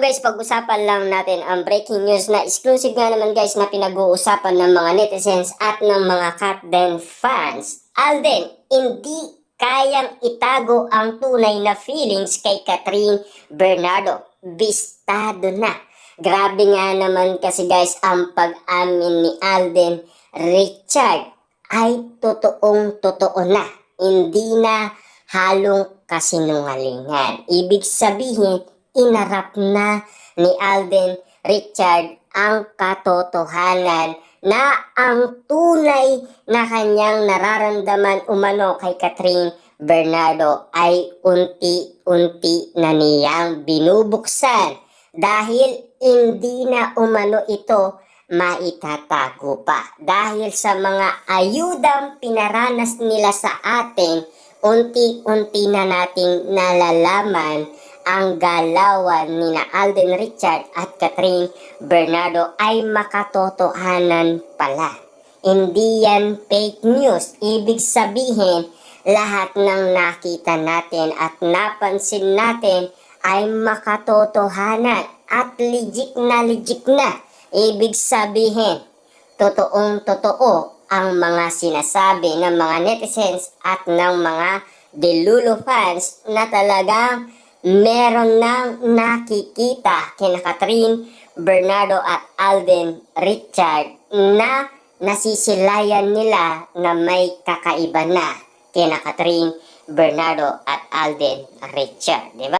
guys, pag-usapan lang natin ang breaking news na exclusive nga naman guys na pinag-uusapan ng mga netizens at ng mga Katden fans. Alden, hindi kayang itago ang tunay na feelings kay Catherine Bernardo. Bistado na. Grabe nga naman kasi guys ang pag-amin ni Alden Richard ay totoong-totoo na. Hindi na halong kasinungalingan. Ibig sabihin, inarap na ni Alden Richard ang katotohanan na ang tunay na kanyang nararamdaman umano kay Catherine Bernardo ay unti-unti na niyang binubuksan dahil hindi na umano ito maitatago pa. Dahil sa mga ayudang pinaranas nila sa atin, unti-unti na nating nalalaman ang galawan ni na Alden Richard at Catherine Bernardo ay makatotohanan pala. Hindi yan fake news. Ibig sabihin, lahat ng nakita natin at napansin natin ay makatotohanan at legit na. Ibig sabihin, totoong totoo ang mga sinasabi ng mga netizens at ng mga Delulu fans na talagang meron nang nakikita kina Catherine Bernardo at Alden Richard na nasisilayan nila na may kakaiba na kina Catherine Bernardo at Alden Richard, di ba?